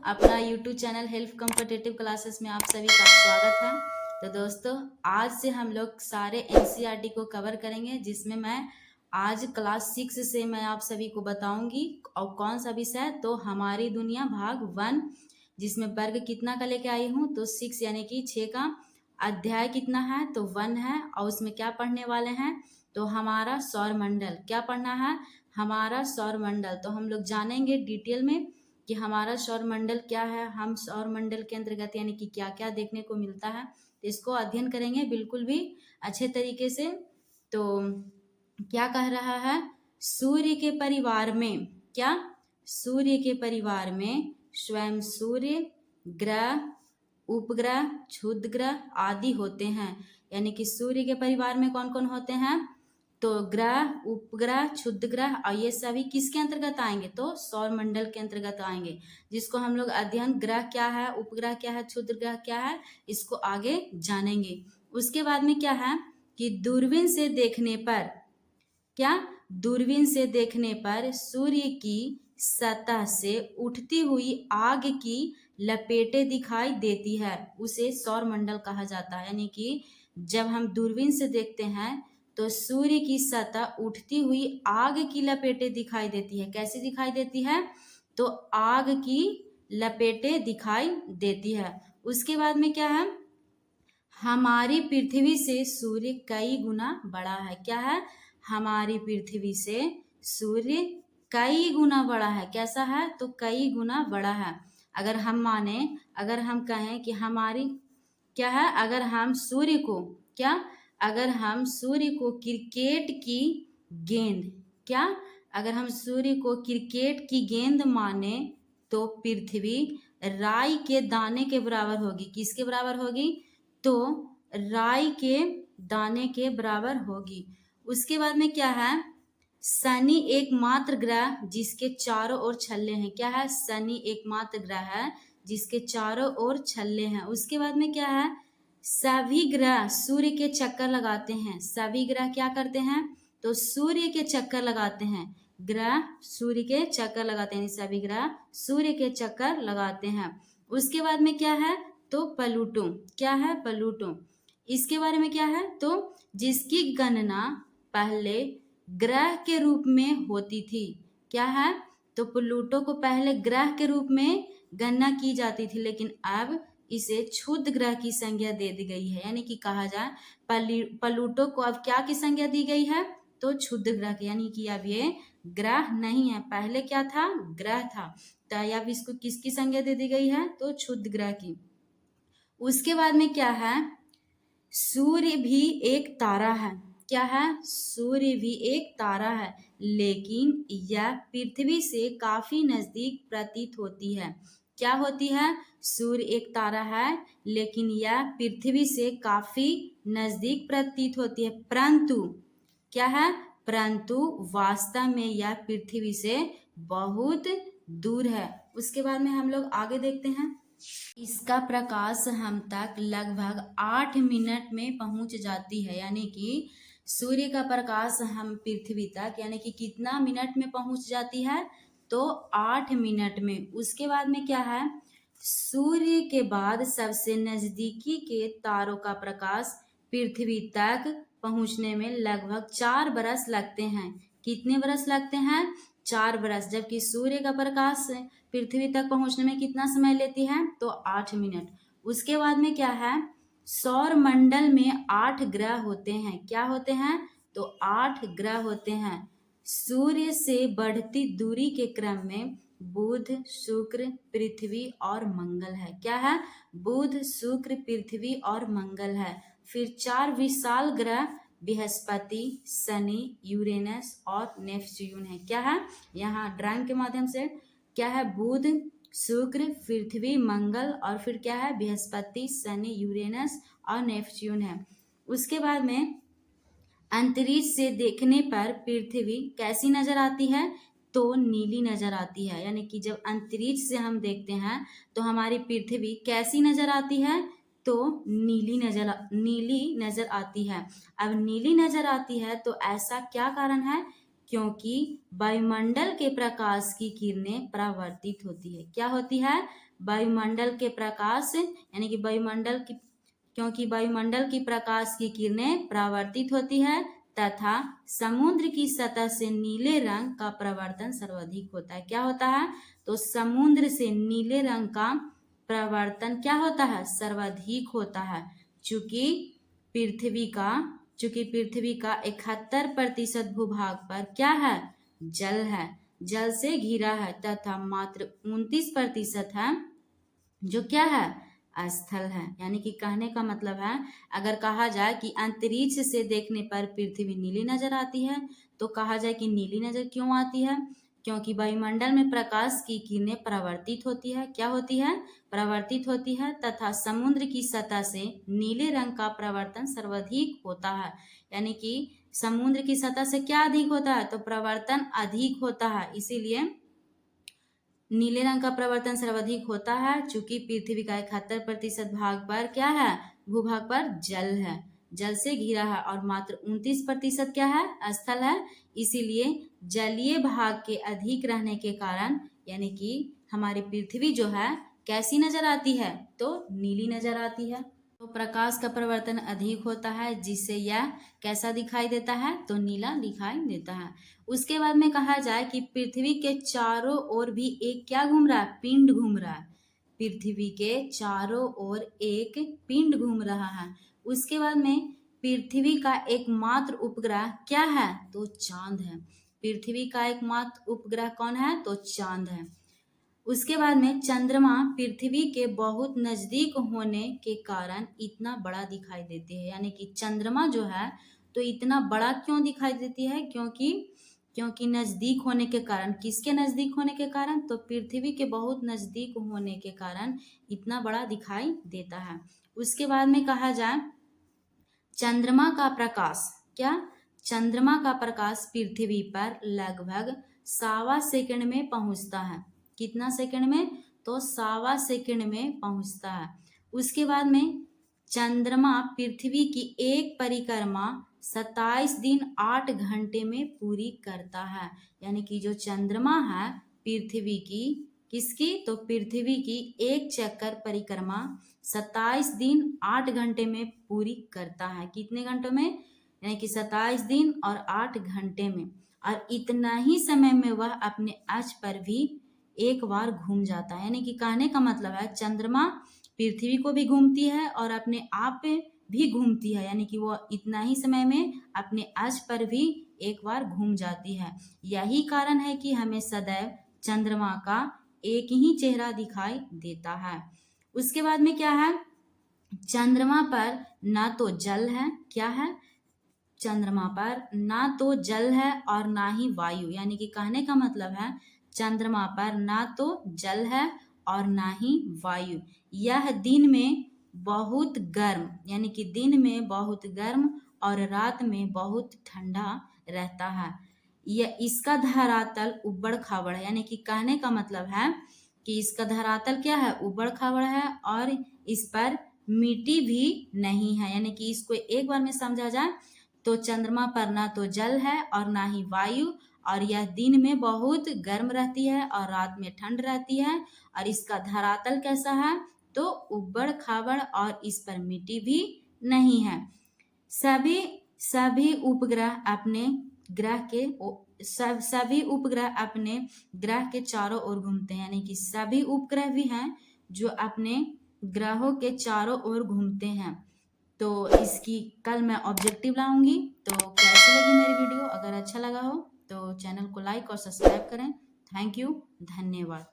अपना YouTube channel health competitive classes में आप सभी का स्वागत है। तो दोस्तों, आज से हम लोग सारे एनसीईआरटी को कवर करेंगे, जिसमें मैं आज क्लास 6 से मैं आप सभी को बताऊंगी। और कौन सा विषय? तो हमारी दुनिया भाग 1, जिसमें वर्ग कितना का लेके आई हूँ, तो 6 यानी कि 6 का। अध्याय कितना है? तो 1 है। और उसमें क्या पढ़ने वाले हैं? तो हमारा सौर मंडल। क्या पढ़ना है? हमारा सौर मंडल। तो हम लोग जानेंगे डिटेल में कि हमारा सौर मंडल क्या है, हम सौर मंडल के अंतर्गत यानी कि क्या क्या देखने को मिलता है, तो इसको अध्ययन करेंगे बिल्कुल भी अच्छे तरीके से। तो क्या कह रहा है? सूर्य के परिवार में क्या? सूर्य के परिवार में स्वयं सूर्य, ग्रह, उपग्रह, क्षुद्र ग्रह आदि होते हैं। यानी कि सूर्य के परिवार में कौन कौन होते हैं? तो ग्रह, उपग्रह, क्षुद्र ग्रह, और ये सभी किसके अंतर्गत आएंगे? तो सौर मंडल के अंतर्गत आएंगे, जिसको हम लोग अध्ययन ग्रह क्या है, उपग्रह क्या है, क्षुद्र ग्रह क्या है, इसको आगे जानेंगे। उसके बाद में क्या है कि दूरबीन से देखने पर क्या? दूरबीन से देखने पर सूर्य की सतह से उठती हुई आग की लपेटें दिखाई देती है, उसे सौर मंडल कहा जाता है। यानी कि जब हम दूरबीन से देखते हैं तो सूर्य की सतह उठती हुई आग की लपेटें दिखाई देती है। कैसी दिखाई देती है? तो आग की लपेटें दिखाई देती है। उसके बाद में क्या है? हमारी पृथ्वी से सूर्य कई गुना बड़ा है। क्या है? हमारी पृथ्वी से सूर्य कई गुना बड़ा है। कैसा है? तो कई गुना बड़ा है। अगर हम माने, अगर हम कहें कि हमारी क्या है, अगर हम सूर्य को क्या, अगर हम सूर्य को क्रिकेट की गेंद क्या, अगर हम सूर्य को क्रिकेट की गेंद माने तो पृथ्वी राई के दाने के बराबर होगी। किसके बराबर होगी? तो राई के दाने के बराबर होगी। उसके बाद में क्या है? शनि एकमात्र ग्रह जिसके चारों ओर छल्ले हैं। क्या है? शनि एकमात्र ग्रह है जिसके चारों ओर छल्ले हैं। उसके बाद में क्या है? सभी ग्रह सूर्य के चक्कर लगाते हैं। सभी ग्रह क्या करते हैं? तो सूर्य के चक्कर लगाते हैं। ग्रह सूर्य के चक्कर लगाते हैं, सभी ग्रह सूर्य के चक्कर लगाते हैं। उसके बाद में क्या है? तो प्लूटो। क्या है? प्लूटो। इसके बारे में क्या है? तो जिसकी गणना पहले ग्रह के रूप में होती थी। क्या है? तो प्लूटो को पहले ग्रह के रूप में गणना की जाती थी, लेकिन अब इसे क्षुद्र ग्रह की संज्ञा दे दी गई है। यानी कि कहा जाए प्लूटो को अब क्या की संज्ञा दी गई है? तो क्षुद्र ग्रह की। यानी कि अब ये ग्रह नहीं है, पहले क्या था? ग्रह था। तो अब इसको किसकी संज्ञा दे दी गई है? तो क्षुद्र ग्रह की। उसके बाद में क्या है? सूर्य भी एक तारा है। क्या है? सूर्य भी एक तारा है, लेकिन यह पृथ्वी से काफी नजदीक प्रतीत होती है। क्या होती है? सूर्य एक तारा है, लेकिन यह पृथ्वी से काफी नजदीक प्रतीत होती है, परंतु क्या है? परंतु वास्तव में यह पृथ्वी से बहुत दूर है। उसके बाद में हम लोग आगे देखते हैं। इसका प्रकाश हम तक लगभग 8 मिनट में पहुंच जाती है। यानी कि सूर्य का प्रकाश हम पृथ्वी तक यानी कि कितना मिनट में पहुंच जाती है? तो 8 मिनट में। उसके बाद में क्या है? सूर्य के बाद सबसे नजदीकी के तारों का प्रकाश पृथ्वी तक पहुंचने में लगभग 4 बरस लगते हैं। कितने बरस लगते हैं? 4 बरस। जबकि सूर्य का प्रकाश पृथ्वी तक पहुंचने में कितना समय लेती है? तो 8 मिनट। उसके बाद में क्या है? सौर मंडल में 8 ग्रह होते हैं। क्या होते हैं? तो 8 ग्रह होते हैं। सूर्य से बढ़ती दूरी के क्रम में बुध, शुक्र, पृथ्वी और मंगल है। क्या है? बुध, शुक्र, पृथ्वी और मंगल है। फिर 4 विशाल ग्रह बृहस्पति, शनि, यूरेनस और नेपच्यून है। क्या है? यहाँ ड्राइंग के माध्यम से क्या है? बुध, शुक्र, पृथ्वी, मंगल और फिर क्या है? बृहस्पति, शनि, यूरेनस और नेपच्यून है। उसके बाद में अंतरिक्ष से देखने पर पृथ्वी कैसी नजर आती है? तो नीली नजर आती है। यानी कि जब अंतरिक्ष से हम देखते हैं तो हमारी पृथ्वी कैसी नजर आती है? तो नीली नजर आती है। अब नीली नजर आती है तो ऐसा क्या कारण है? क्योंकि वायुमंडल के प्रकाश की किरणें परावर्तित होती है। क्या होती है? वायुमंडल के प्रकाश यानी कि क्योंकि वायुमंडल की प्रकाश की किरणें परावर्तित होती है तथा समुद्र की सतह से नीले रंग का प्रवर्तन सर्वाधिक होता है। क्या होता है? तो समुद्र से नीले रंग का प्रवर्तन क्या होता है? सर्वाधिक होता है। चूंकि पृथ्वी का 71% भूभाग पर क्या है? जल है, जल से घिरा है तथा मात्र 29% है जो क्या है? स्थल है। यानी कि कहने का मतलब है, अगर कहा जाए कि अंतरिक्ष से देखने पर पृथ्वी नीली नजर आती है तो कहा जाए कि नीली नजर क्यों आती है? क्योंकि वायुमंडल में प्रकाश की किरणें परावर्तित होती है। क्या होती है? परावर्तित होती है तथा समुद्र की सतह से नीले रंग का प्रवर्तन सर्वाधिक होता है। यानी कि समुद्र की सतह से क्या अधिक होता है? तो प्रवर्तन अधिक होता है, इसीलिए नीले रंग का प्रवर्तन सर्वाधिक होता है। चूंकि पृथ्वी का 71% भाग पर क्या है? भूभाग पर जल है, जल से घिरा है और मात्र 29% क्या है? स्थल है। इसीलिए जलीय भाग के अधिक रहने के कारण यानी कि हमारी पृथ्वी जो है कैसी नजर आती है? तो नीली नजर आती है। तो प्रकाश का प्रवर्तन अधिक होता है जिससे यह कैसा दिखाई देता है? तो नीला दिखाई देता है। उसके बाद में कहा जाए कि पृथ्वी के चारों ओर भी एक क्या घूम रहा है? पिंड घूम रहा है। पृथ्वी के चारों ओर एक पिंड घूम रहा है। उसके बाद में पृथ्वी का एकमात्र उपग्रह क्या है? तो चांद है। पृथ्वी का एकमात्र उपग्रह कौन है? तो चांद है। उसके बाद में चंद्रमा पृथ्वी के बहुत नजदीक होने के कारण इतना बड़ा दिखाई देती है। यानी कि चंद्रमा जो है तो इतना बड़ा क्यों दिखाई देती है? क्योंकि नजदीक होने के कारण। किसके नजदीक होने के कारण? तो पृथ्वी के बहुत नजदीक होने के कारण इतना बड़ा दिखाई देता है। उसके बाद में कहा जाए चंद्रमा का प्रकाश चंद्रमा का प्रकाश पृथ्वी पर लगभग 1.25 सेकंड में पहुंचता है। कितना सेकंड में? तो 1.25 सेकंड में पहुंचता है। उसके बाद में चंद्रमा पृथ्वी की एक परिक्रमा 27 दिन 8 घंटे में पूरी करता है। यानी कि जो चंद्रमा है पृथ्वी की, किसकी? तो पृथ्वी की एक चक्कर परिक्रमा 27 दिन 8 घंटे में पूरी करता है। कितने घंटों में? यानी कि 27 दिन और 8 घंटे में। और इतना ही समय में वह अपने अक्ष पर भी एक बार घूम जाता है। यानी कि कहने का मतलब है चंद्रमा पृथ्वी को भी घूमती है और अपने आप पे भी घूमती है। यानी कि वो इतना ही समय में अपने अक्ष पर भी एक बार घूम जाती है। यही कारण है कि हमें सदैव चंद्रमा का एक ही चेहरा दिखाई देता है। उसके बाद में क्या है? चंद्रमा पर ना तो जल है, क्या है? चंद्रमा पर ना तो जल है और ना ही वायु। यानी कि कहने का मतलब है चंद्रमा पर ना तो जल है और ना ही वायु। यह दिन में बहुत गर्म, यानी कि दिन में बहुत गर्म और रात में बहुत ठंडा रहता है। यह इसका धरातल उबड़ खाबड़ है। यानी कि कहने का मतलब है कि इसका धरातल क्या है? उबड़ खाबड़ है और इस पर मिट्टी भी नहीं है। यानी कि इसको एक बार में समझा जाए तो चंद्रमा पर ना तो जल है और ना ही वायु, और यह दिन में बहुत गर्म रहती है और रात में ठंड रहती है। और इसका धरातल कैसा है? तो उबड़ खाबड़ और इस पर मिट्टी भी नहीं है। सभी उपग्रह अपने ग्रह के चारों ओर घूमते हैं। यानी कि सभी उपग्रह भी हैं जो अपने ग्रहों के चारों ओर घूमते हैं। तो इसकी कल मैं ऑब्जेक्टिव लाऊंगी। तो कैसी लगी मेरी वीडियो? अगर अच्छा लगा हो तो चैनल को लाइक और सब्सक्राइब करें। थैंक यू, धन्यवाद।